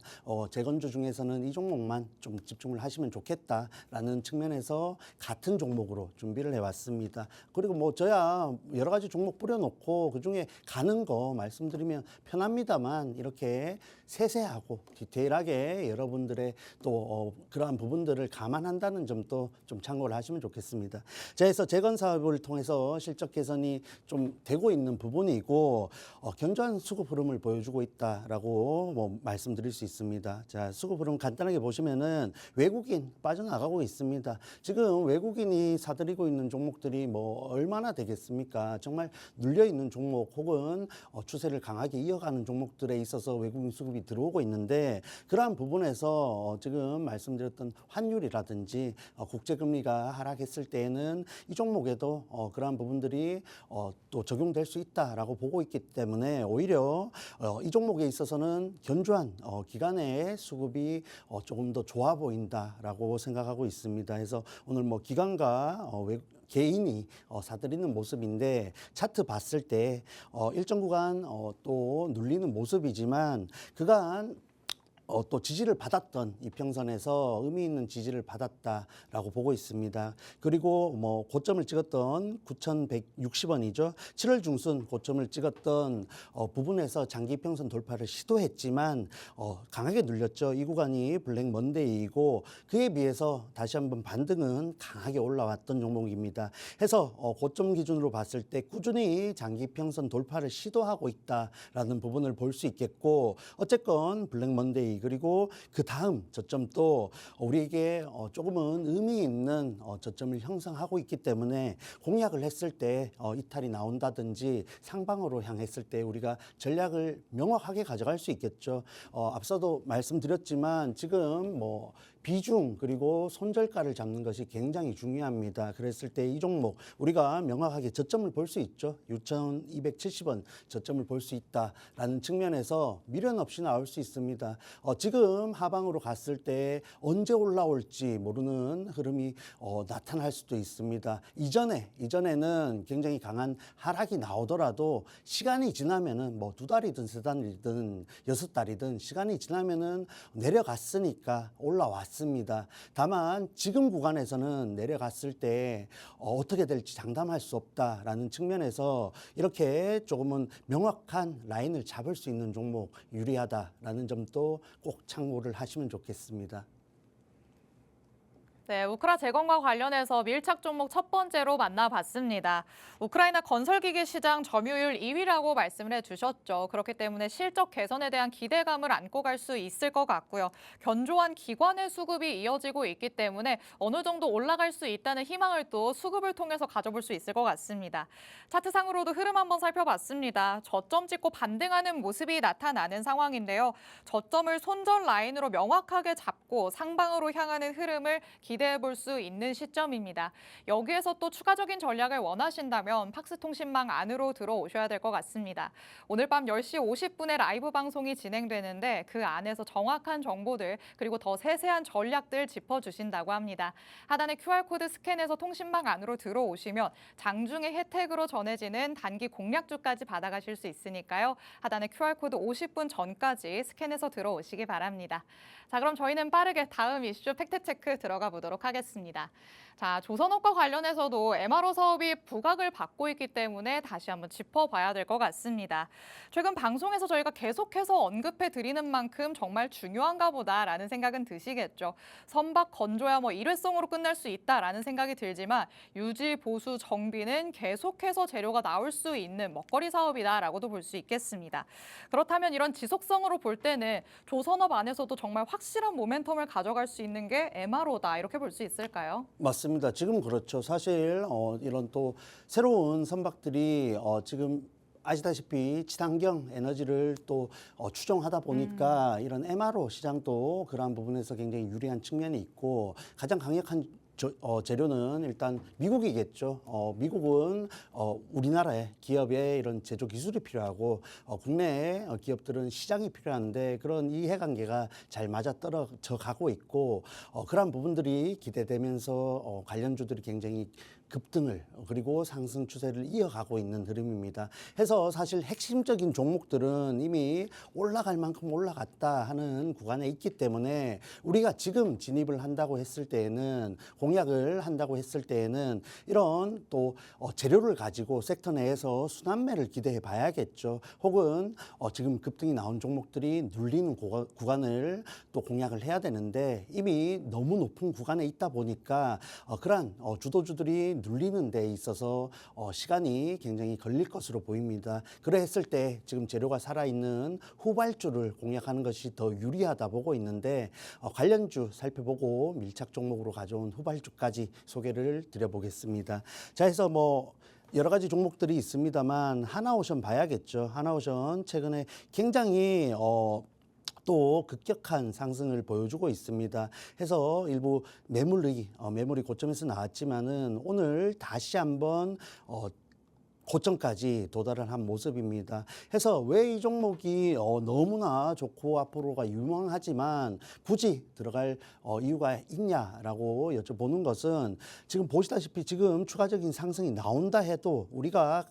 재건주 중에서는 이 종목만 좀 집중을 하시면 좋겠다라는 측면에서 같은 종목으로 준비를 해왔습니다. 그리고 뭐 저야 여러 가지 종목 뿌려놓고 그중에 가는 거 말씀드리면 편합니다만 이렇게 세세하고 디테일하게 여러분들의 또 그러한 부분들을 감안한다는 점도 좀 참고를 하시면 좋겠습니다. 자, 그래서 재건 사업을 통해서 실적 개선이 좀 되고 있는 부분이고 견조한 수급 흐름을 보여주고 있다라고 뭐 말씀드릴 수 있습니다. 자, 수급 흐름 간단하게 보시면은 외국인 빠져나가고 있습니다. 지금 외국인이 사들이고 있는 종목들이 뭐 얼마나 되겠습니까? 정말 눌려 있는 종목 혹은 추세를 강하게 이어가는 종목들에 있어서 외국인 수급이 들어오고 있는데 그러한 부분에서 지금 말씀드렸던 환율이라든지 국제금리가 하락했을 때에는 이 종목에도 그러한 부분들이 또 적용될 수 있다라고 보고 있기 때문에 오히려 이 종목에 있어서는 견조한 기간의 수급이 조금 더 좋아 보인다라고 생각하고 있습니다. 그래서 오늘 뭐 기관과 개인이 사들이는 모습인데 차트 봤을 때 일정 구간 또 눌리는 모습이지만 그간 또 지지를 받았던 이평선에서 의미 있는 지지를 받았다라고 보고 있습니다. 그리고 뭐 고점을 찍었던 9,160원이죠. 7월 중순 고점을 찍었던 부분에서 장기 이평선 돌파를 시도했지만 강하게 눌렸죠. 이 구간이 블랙 먼데이이고 그에 비해서 다시 한번 반등은 강하게 올라왔던 종목입니다. 해서 고점 기준으로 봤을 때 꾸준히 장기 이평선 돌파를 시도하고 있다라는 부분을 볼 수 있겠고 어쨌건 블랙 먼데이 그리고 그 다음 저점도 우리에게 조금은 의미 있는 저점을 형성하고 있기 때문에 공략을 했을 때 이탈이 나온다든지 상방으로 향했을 때 우리가 전략을 명확하게 가져갈 수 있겠죠. 앞서도 말씀드렸지만 지금 뭐 비중 그리고 손절가를 잡는 것이 굉장히 중요합니다. 그랬을 때 이 종목 우리가 명확하게 저점을 볼 수 있죠. 6,270원 저점을 볼 수 있다라는 측면에서 미련 없이 나올 수 있습니다. 지금 하방으로 갔을 때 언제 올라올지 모르는 흐름이 나타날 수도 있습니다. 이전에는 굉장히 강한 하락이 나오더라도 시간이 지나면은 뭐 2달이든 3달이든 6달이든 시간이 지나면은 내려갔으니까 올라왔습니다. 다만 지금 구간에서는 내려갔을 때 어떻게 될지 장담할 수 없다라는 측면에서 이렇게 조금은 명확한 라인을 잡을 수 있는 종목 유리하다라는 점도 꼭 참고를 하시면 좋겠습니다. 네, 우크라 재건과 관련해서 밀착 종목 첫 번째로 만나봤습니다. 우크라이나 건설기기 시장 점유율 2위라고 말씀을 해주셨죠. 그렇기 때문에 실적 개선에 대한 기대감을 안고 갈 수 있을 것 같고요. 견조한 기관의 수급이 이어지고 있기 때문에 어느 정도 올라갈 수 있다는 희망을 또 수급을 통해서 가져볼 수 있을 것 같습니다. 차트상으로도 흐름 한번 살펴봤습니다. 저점 찍고 반등하는 모습이 나타나는 상황인데요. 저점을 손절 라인으로 명확하게 잡고 상방으로 향하는 흐름을 기대해 볼 수 있는 시점입니다. 여기에서 또 추가적인 전략을 원하신다면 팍스통신망 안으로 들어오셔야 될 것 같습니다. 오늘 밤 10시 50분에 라이브 방송이 진행되는데 그 안에서 정확한 정보들 그리고 더 세세한 전략들 짚어주신다고 합니다. 하단에 QR코드 스캔해서 통신망 안으로 들어오시면 장중에 혜택으로 전해지는 단기 공략주까지 받아가실 수 있으니까요. 하단에 QR코드 50분 전까지 스캔해서 들어오시기 바랍니다. 자, 그럼 저희는 빠르게 다음 이슈 팩트체크 들어가 보도록 하겠습니다. 자, 조선업과 관련해서도 MRO 사업이 부각을 받고 있기 때문에 다시 한번 짚어봐야 될 것 같습니다. 최근 방송에서 저희가 계속해서 언급해 드리는 만큼 정말 중요한가 보다라는 생각은 드시겠죠. 선박 건조야 일회성으로 끝날 수 있다라는 생각이 들지만 유지, 보수, 정비는 계속해서 재료가 나올 수 있는 먹거리 사업이다라고도 볼 수 있겠습니다. 그렇다면 이런 지속성으로 볼 때는 조선업 안에서도 정말 확실한 모멘텀을 가져갈 수 있는 게 MRO다 이렇게 볼 수 있을까요? 맞습니다. 지금 그렇죠. 사실 이런 또 새로운 선박들이 지금 아시다시피 친환경 에너지를 또 추종하다 보니까 이런 MRO 시장도 그러한 부분에서 굉장히 유리한 측면이 있고 가장 강력한 재료는 일단 미국이겠죠. 미국은 우리나라의 기업의 이런 제조 기술이 필요하고 국내 기업들은 시장이 필요한데 그런 이해관계가 잘 맞아떨어져 가고 있고 그러한 부분들이 기대되면서 관련주들이 굉장히 급등을 그리고 상승 추세를 이어가고 있는 흐름입니다. 해서 사실 핵심적인 종목들은 이미 올라갈 만큼 올라갔다 하는 구간에 있기 때문에 우리가 지금 진입을 한다고 했을 때에는 공약을 한다고 했을 때에는 이런 또 재료를 가지고 섹터 내에서 순환매를 기대해 봐야겠죠. 혹은 지금 급등이 나온 종목들이 눌리는 구간을 또 공약을 해야 되는데 이미 너무 높은 구간에 있다 보니까 그러한 주도주들이 눌리는 데 있어서 시간이 굉장히 걸릴 것으로 보입니다. 그랬을 때 지금 재료가 살아있는 후발주를 공략하는 것이 더 유리하다 보고 있는데 관련주 살펴보고 밀착 종목으로 가져온 후발주까지 소개를 드려보겠습니다. 자, 해서 여러 가지 종목들이 있습니다만 하나오션 봐야겠죠. 하나오션 최근에 굉장히 또 급격한 상승을 보여주고 있습니다. 해서 일부 매물이 고점에서 나왔지만은 오늘 다시 한번 고점까지 도달을 한 모습입니다. 해서 왜 이 종목이 너무나 좋고 앞으로가 유망하지만 굳이 들어갈 이유가 있냐라고 여쭤보는 것은 지금 보시다시피 지금 추가적인 상승이 나온다 해도 우리가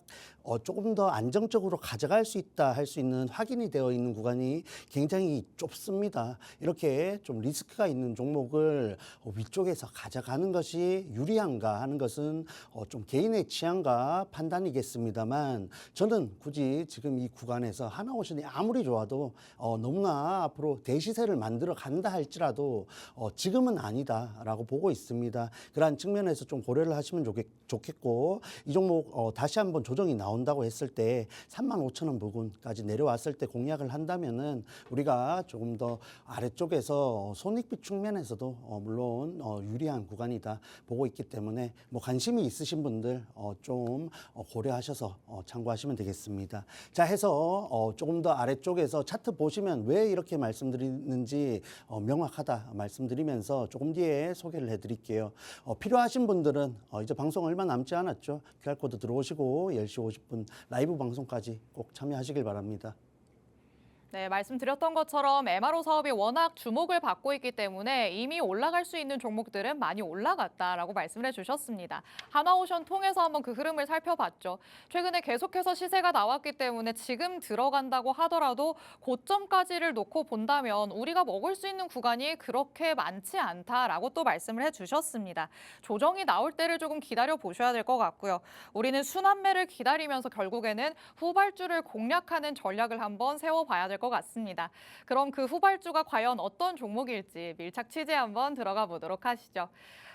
조금 더 안정적으로 가져갈 수 있다 할 수 있는 확인이 되어 있는 구간이 굉장히 좁습니다. 이렇게 좀 리스크가 있는 종목을 위쪽에서 가져가는 것이 유리한가 하는 것은 좀 개인의 취향과 판단이겠습니다만 저는 굳이 지금 이 구간에서 하나오션이 아무리 좋아도 너무나 앞으로 대시세를 만들어 간다 할지라도 지금은 아니다라고 보고 있습니다. 그러한 측면에서 좀 고려를 하시면 좋겠고 이 종목 다시 한번 조정이 나온다고 했을 때 35,000원 부근까지 내려왔을 때 공략을 한다면은 우리가 조금 더 아래쪽에서 손익비 측면에서도 물론 유리한 구간이다 보고 있기 때문에 관심이 있으신 분들 좀 고려하셔서 참고하시면 되겠습니다. 자, 해서 조금 더 아래쪽에서 차트 보시면 왜 이렇게 말씀드리는지 명확하다 말씀드리면서 조금 뒤에 소개를 해드릴게요. 필요하신 분들은 이제 방송 얼마 남지 않았죠. QR코드 들어오시고 10시 50분 라이브 방송까지 꼭 참여하시길 바랍니다. 네, 말씀드렸던 것처럼 MRO 사업이 워낙 주목을 받고 있기 때문에 이미 올라갈 수 있는 종목들은 많이 올라갔다라고 말씀을 해주셨습니다. 하나오션 통해서 한번 그 흐름을 살펴봤죠. 최근에 계속해서 시세가 나왔기 때문에 지금 들어간다고 하더라도 고점까지를 놓고 본다면 우리가 먹을 수 있는 구간이 그렇게 많지 않다라고 또 말씀을 해주셨습니다. 조정이 나올 때를 조금 기다려 보셔야 될 것 같고요. 우리는 순환매를 기다리면서 결국에는 후발주를 공략하는 전략을 한번 세워봐야 될 될 것 같습니다. 그럼 그 후발주가 과연 어떤 종목일지 밀착 취재 한번 들어가 보도록 하시죠.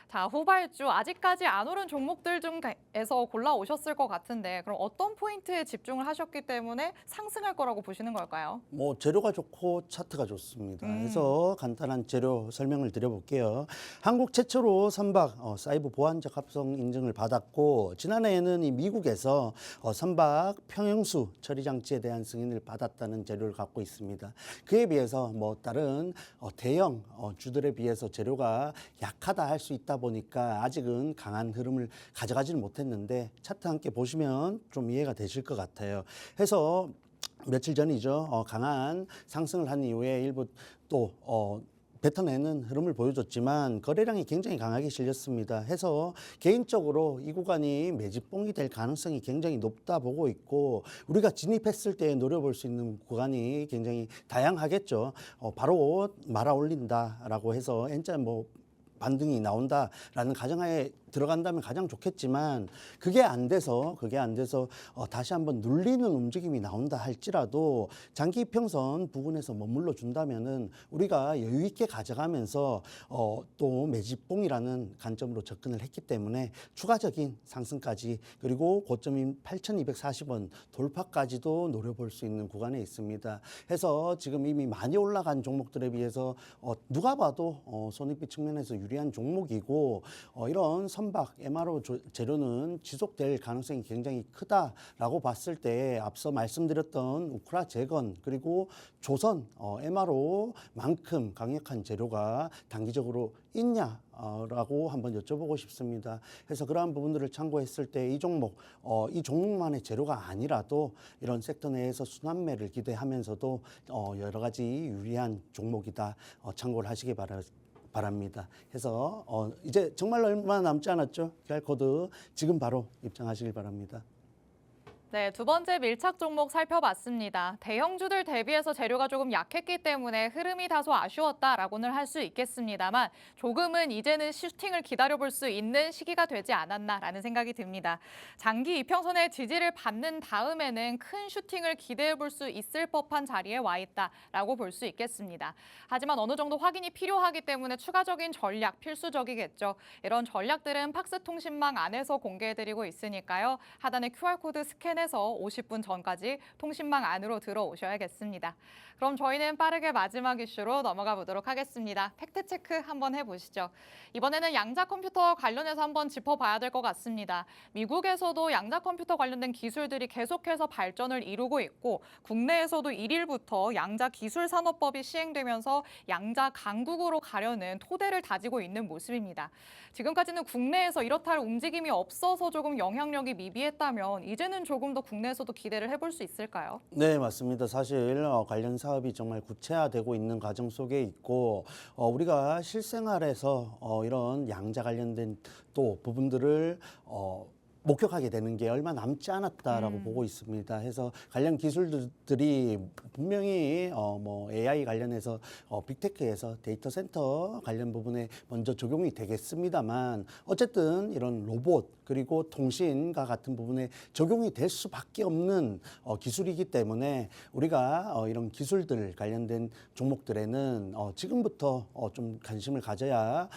자, 후발주 아직까지 안 오른 종목들 중에서 골라오셨을 것 같은데 그럼 어떤 포인트에 집중을 하셨기 때문에 상승할 거라고 보시는 걸까요? 뭐 재료가 좋고 차트가 좋습니다. 그래서 간단한 재료 설명을 드려볼게요. 한국 최초로 선박 사이버 보안적 합성 인증을 받았고 지난해에는 이 미국에서 선박 평형수 처리 장치에 대한 승인을 받았다는 재료를 갖고 있습니다. 그에 비해서 뭐 다른 대형 주들에 비해서 재료가 약하다 할 수 있다 보니까 아직은 강한 흐름을 가져가지는 못했는데 차트 함께 보시면 좀 이해가 되실 것 같아요. 해서 며칠 전이죠. 강한 상승을 한 이후에 일부 또 뱉어내는 흐름을 보여줬지만 거래량이 굉장히 강하게 실렸습니다. 해서 개인적으로 이 구간이 매집봉이 될 가능성이 굉장히 높다 보고 있고 우리가 진입했을 때 노려볼 수 있는 구간이 굉장히 다양하겠죠. 바로 말아 올린다라고 해서 N자 뭐 반등이 나온다라는 가정하에 들어간다면 가장 좋겠지만 그게 안 돼서 다시 한번 눌리는 움직임이 나온다 할지라도 장기 이평선 부근에서 머물러 준다면은 우리가 여유 있게 가져가면서 또 매집봉이라는 관점으로 접근을 했기 때문에 추가적인 상승까지 그리고 고점인 8,240원 돌파까지도 노려볼 수 있는 구간에 있습니다. 해서 지금 이미 많이 올라간 종목들에 비해서 누가 봐도 손익비 측면에서 유리한 종목이고 이런 선박 MRO 재료는 지속될 가능성이 굉장히 크다라고 봤을 때 앞서 말씀드렸던 우크라 재건 그리고 조선 MRO만큼 강력한 재료가 단기적으로 있냐라고 한번 여쭤보고 싶습니다. 그래서 그러한 부분들을 참고했을 때 이 종목만의 재료가 아니라도 이런 섹터 내에서 순환매를 기대하면서도 여러 가지 유리한 종목이다 참고를 하시기 바랍니다. 해서 이제 정말 얼마 남지 않았죠. QR코드 지금 바로 입장하시길 바랍니다. 네, 두 번째 밀착 종목 살펴봤습니다. 대형주들 대비해서 재료가 조금 약했기 때문에 흐름이 다소 아쉬웠다라고는 할 수 있겠습니다만 조금은 이제는 슈팅을 기다려볼 수 있는 시기가 되지 않았나라는 생각이 듭니다. 장기 이평선의 지지를 받는 다음에는 큰 슈팅을 기대해볼 수 있을 법한 자리에 와 있다라고 볼 수 있겠습니다. 하지만 어느 정도 확인이 필요하기 때문에 추가적인 전략 필수적이겠죠. 이런 전략들은 팍스통신망 안에서 공개해드리고 있으니까요. 하단에 QR코드 스캔해서 50분 전까지 통신망 안으로 들어오셔야겠습니다. 그럼 저희는 빠르게 마지막 이슈로 넘어가 보도록 하겠습니다. 팩트체크 한번 해보시죠. 이번에는 양자 컴퓨터 관련해서 한번 짚어봐야 될 것 같습니다. 미국에서도 양자 컴퓨터 관련된 기술들이 계속해서 발전을 이루고 있고 국내에서도 1일부터 양자 기술 산업법이 시행되면서 양자 강국으로 가려는 토대를 다지고 있는 모습입니다. 지금까지는 국내에서 이렇다 할 움직임이 없어서 조금 영향력이 미비했다면 이제는 조금 더 국내에서도 기대를 해볼 수 있을까요? 네, 맞습니다. 사실 관련 사업이 정말 구체화되고 있는 과정 속에 있고 우리가 실생활에서 이런 양자 관련된 또 부분들을 목격하게 되는 게 얼마 남지 않았다라고 보고 있습니다. 해서 관련 기술들이 분명히 뭐 AI 관련해서 빅테크에서 데이터 센터 관련 부분에 먼저 적용이 되겠습니다만 어쨌든 이런 로봇 그리고 통신과 같은 부분에 적용이 될 수밖에 없는 기술이기 때문에 우리가 이런 기술들 관련된 종목들에는 지금부터 좀 관심을 가져야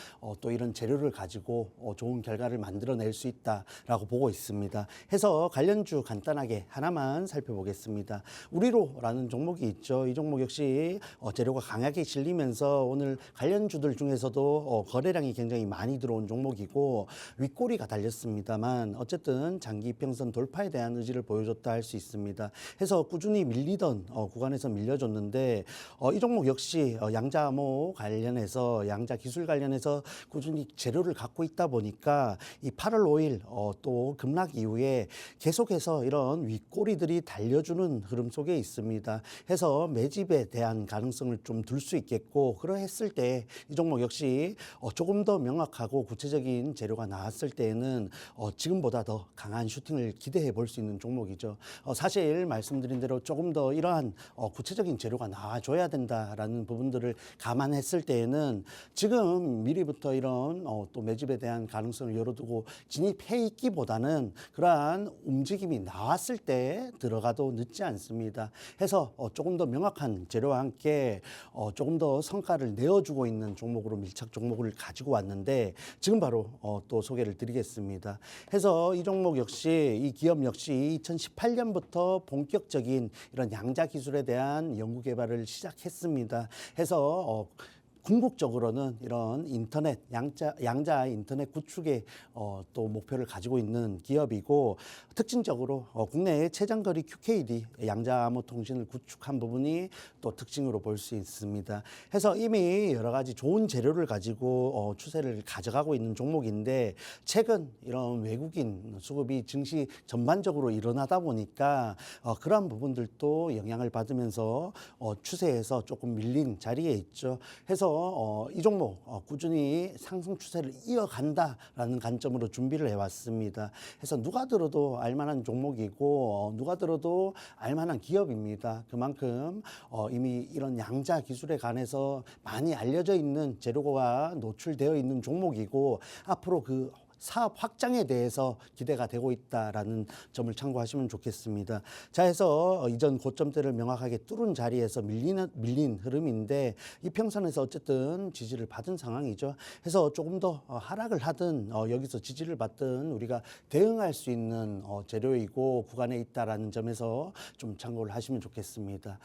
또 이런 재료를 가지고 좋은 결과를 만들어낼 수 있다라고 보고 있습니다. 해서 관련주 간단하게 하나만 살펴보겠습니다. 우리로라는 종목이 있죠. 이 종목 역시 재료가 강하게 실리면서 오늘 관련주들 중에서도 거래량이 굉장히 많이 들어온 종목이고 윗꼬리가 달렸습니다만 어쨌든 장기 이평선 돌파에 대한 의지를 보여줬다 할 수 있습니다. 해서 꾸준히 밀리던 구간에서 밀려줬는데 이 종목 역시 양자암호 관련해서 양자 기술 관련해서 꾸준히 재료를 갖고 있다 보니까 이 8월 5일 또 급락 이후에 계속해서 이런 윗꼬리들이 달려주는 흐름 속에 있습니다. 해서 매집에 대한 가능성을 좀 둘 수 있겠고 그러했을 때 이 종목 역시 조금 더 명확하고 구체적인 재료가 나왔을 때에는 지금보다 더 강한 슈팅을 기대해 볼 수 있는 종목이죠. 사실 말씀드린 대로 조금 더 이러한 구체적인 재료가 나와줘야 된다라는 부분들을 감안했을 때에는 지금 미리부터 이런 또 매집에 대한 가능성을 열어두고 진입해 있기보다는 그러한 움직임이 나왔을 때 들어가도 늦지 않습니다. 해서 조금 더 명확한 재료와 함께 조금 더 성과를 내어주고 있는 종목으로 밀착 종목을 가지고 왔는데 지금 바로 또 소개를 드리겠습니다. 해서 이 종목 역시 이 기업 역시 2018년부터 본격적인 이런 양자 기술에 대한 연구 개발을 시작했습니다. 해서 궁극적으로는 이런 인터넷 양자 인터넷 구축에 또 목표를 가지고 있는 기업이고 특징적으로 국내의 최장거리 QKD 양자 암호 통신을 구축한 부분이 또 특징으로 볼 수 있습니다. 해서 이미 여러 가지 좋은 재료를 가지고 추세를 가져가고 있는 종목인데 최근 이런 외국인 수급이 증시 전반적으로 일어나다 보니까 그러한 부분들도 영향을 받으면서 추세에서 조금 밀린 자리에 있죠. 해서 이 종목 꾸준히 상승 추세를 이어간다라는 관점으로 준비를 해왔습니다. 해서 누가 들어도 알만한 종목이고 누가 들어도 알만한 기업입니다. 그만큼 이미 이런 양자 기술에 관해서 많이 알려져 있는 재료가 노출되어 있는 종목이고 앞으로 그 사업 확장에 대해서 기대가 되고 있다라는 점을 참고하시면 좋겠습니다. 자, 해서 이전 고점대를 명확하게 뚫은 자리에서 밀린 흐름인데 이평선에서 어쨌든 지지를 받은 상황이죠. 해서 조금 더 하락을 하든 여기서 지지를 받든 우리가 대응할 수 있는 재료이고 구간에 있다라는 점에서 좀 참고를 하시면 좋겠습니다.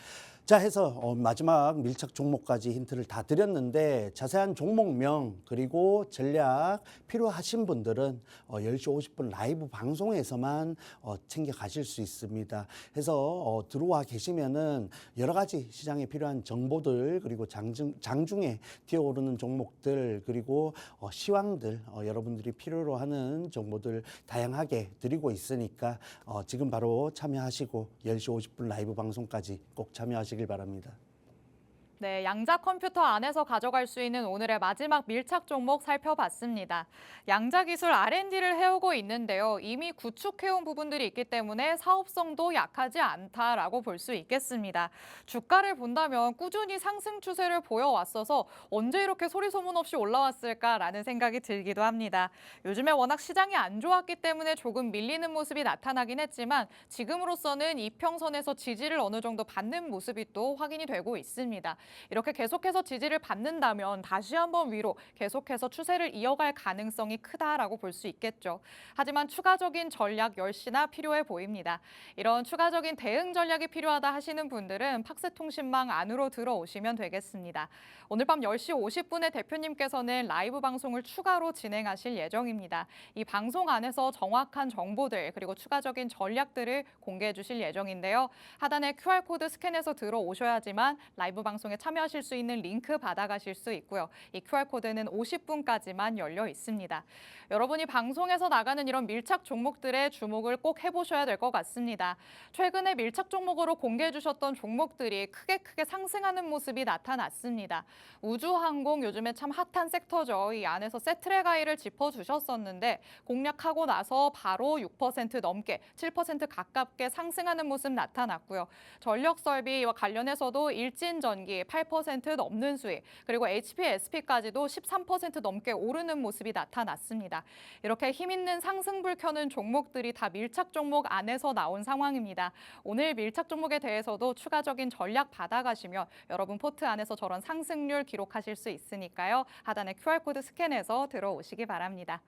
자, 해서 마지막 밀착 종목까지 힌트를 다 드렸는데 자세한 종목명 그리고 전략 필요하신 분들은 10시 50분 라이브 방송에서만 챙겨 가실 수 있습니다. 해서 들어와 계시면은 여러 가지 시장에 필요한 정보들 그리고 장중에 튀어오르는 종목들 그리고 시황들 여러분들이 필요로 하는 정보들 다양하게 드리고 있으니까 지금 바로 참여하시고 10시 50분 라이브 방송까지 꼭 참여하시길 바랍니다. 네, 양자 컴퓨터 안에서 가져갈 수 있는 오늘의 마지막 밀착 종목 살펴봤습니다. 양자 기술 R&D를 해오고 있는데요. 이미 구축해온 부분들이 있기 때문에 사업성도 약하지 않다라고 볼 수 있겠습니다. 주가를 본다면 꾸준히 상승 추세를 보여왔어서 언제 이렇게 소리 소문 없이 올라왔을까라는 생각이 들기도 합니다. 요즘에 워낙 시장이 안 좋았기 때문에 조금 밀리는 모습이 나타나긴 했지만 지금으로서는 이평선에서 지지를 어느 정도 받는 모습이 또 확인이 되고 있습니다. 이렇게 계속해서 지지를 받는다면 다시 한번 위로 계속해서 추세를 이어갈 가능성이 크다라고 볼 수 있겠죠. 하지만 추가적인 전략 역시나 필요해 보입니다. 이런 추가적인 대응 전략이 필요하다 하시는 분들은 팍스통신망 안으로 들어오시면 되겠습니다. 오늘 밤 10시 50분에 대표님께서는 라이브 방송을 추가로 진행하실 예정입니다. 이 방송 안에서 정확한 정보들 그리고 추가적인 전략들을 공개해 주실 예정인데요. 하단에 QR코드 스캔해서 들어오셔야지만 라이브 방송에 참여하실 수 있는 링크 받아가실 수 있고요. 이 QR코드는 50분까지만 열려 있습니다. 여러분이 방송에서 나가는 이런 밀착 종목들에 주목을 꼭 해보셔야 될 것 같습니다. 최근에 밀착 종목으로 공개해 주셨던 종목들이 크게 상승하는 모습이 나타났습니다. 우주항공 요즘에 참 핫한 섹터죠. 이 안에서 세트레가이를 짚어주셨었는데 공략하고 나서 바로 6% 넘게 7% 가깝게 상승하는 모습 나타났고요. 전력설비와 관련해서도 일진전기 8% 넘는 수익 그리고 HP, SP까지도 13% 넘게 오르는 모습이 나타났습니다. 이렇게 힘있는 상승불 켜는 종목들이 다 밀착 종목 안에서 나온 상황입니다. 오늘 밀착 종목에 대해서도 추가적인 전략 받아가시면 여러분 포트 안에서 저런 상승률 기록하실 수 있으니까요. 하단에 QR코드 스캔해서 들어오시기 바랍니다.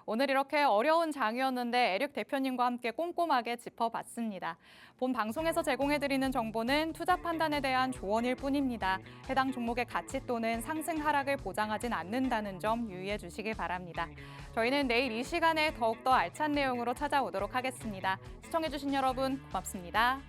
오늘 이렇게 어려운 장이었는데 에릭 대표님과 함께 꼼꼼하게 짚어봤습니다. 본 방송에서 제공해드리는 정보는 투자 판단에 대한 조언일 뿐입니다. 해당 종목의 가치 또는 상승 하락을 보장하진 않는다는 점 유의해 주시기 바랍니다. 저희는 내일 이 시간에 더욱더 알찬 내용으로 찾아오도록 하겠습니다. 시청해주신 여러분 고맙습니다.